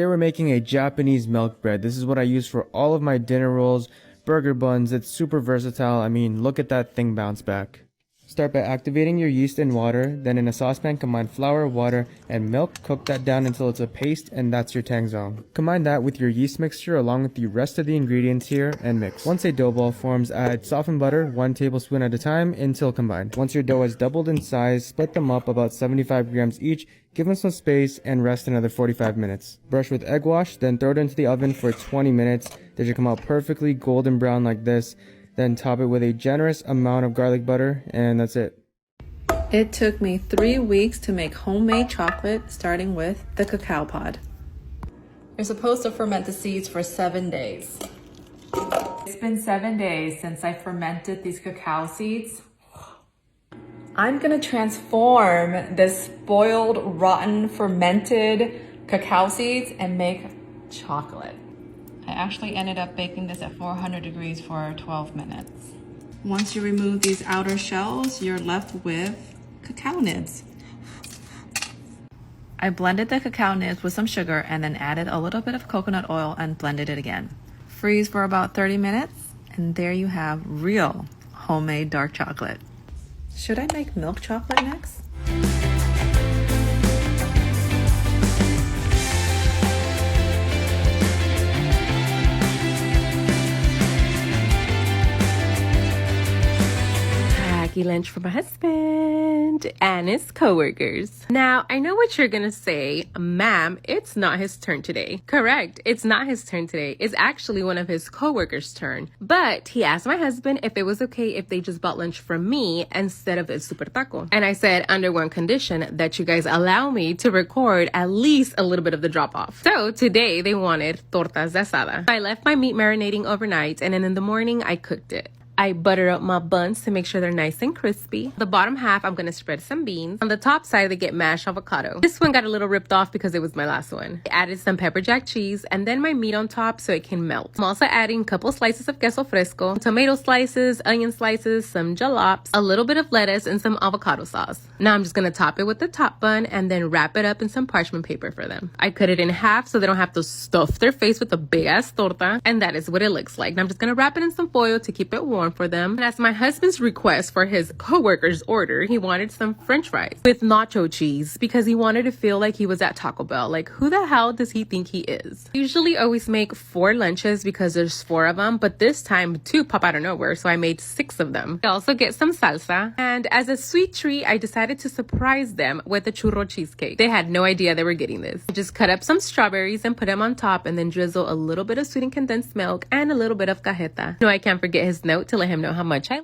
Today we're making a Japanese milk bread. This is what I use for all of my dinner rolls, burger buns. It's super versatile. I mean, look at that thing bounce back. Start by activating your yeast in water, then in a saucepan combine flour, water, and milk. Cook that down until it's a paste, and that's your tangzong. Combine that with your yeast mixture along with the rest of the ingredients here and mix. Once a dough ball forms, add softened butter 1 tablespoon at a time until combined. Once your dough has doubled in size, split them up about 75 grams each, give them some space, and rest another 45 minutes. Brush with egg wash, then throw it into the oven for 20 minutes. They should come out perfectly golden brown like this. Then top it with a generous amount of garlic butter, and that's it. It took me 3 weeks to make homemade chocolate, starting with the cacao pod. You're supposed to ferment the seeds for 7 days. It's been 7 days since I fermented these cacao seeds. I'm gonna transform this spoiled, rotten, fermented cacao seeds and make chocolate. I actually ended up baking this at 400 degrees for 12 minutes. Once you remove these outer shells, you're left with cacao nibs. I blended the cacao nibs with some sugar and then added a little bit of coconut oil and blended it again. Freeze for about 30 minutes, and there you have real homemade dark chocolate. Should I make milk chocolate next? Lunch for my husband and his coworkers. Now, I know what you're gonna say, ma'am, it's not his turn today. Correct, it's not his turn today. It's actually one of his coworkers' turn. But he asked my husband if it was okay if they just bought lunch from me instead of El Super Taco. And I said, under one condition, that you guys allow me to record at least a little bit of the drop off. So today they wanted tortas de asada. I left my meat marinating overnight, and then in the morning I cooked it. I butter up my buns to make sure they're nice and crispy. The bottom half, I'm gonna spread some beans. On the top side, they get mashed avocado. This one got a little ripped off because it was my last one. I added some pepper jack cheese and then my meat on top so it can melt. I'm also adding a couple slices of queso fresco, tomato slices, onion slices, some jalapenos, a little bit of lettuce, and some avocado sauce. Now I'm just gonna top it with the top bun and then wrap it up in some parchment paper for them. I cut it in half so they don't have to stuff their face with a big ass torta, and that is what it looks like. Now I'm just gonna wrap it in some foil to keep it warm for them. And as my husband's request for his coworker's order, he wanted some french fries with nacho cheese because he wanted to feel like he was at Taco Bell. Like, who the hell does he think he is? Usually always make 4 lunches because there's 4 of them, but this time 2 pop out of nowhere, so I made 6 of them. I also get some salsa, and as a sweet treat, I decided to surprise them with a churro cheesecake. They had no idea they were getting this. I just cut up some strawberries and put them on top, and then drizzle a little bit of sweetened condensed milk and a little bit of cajeta. No, I can't forget his note to let him know how much I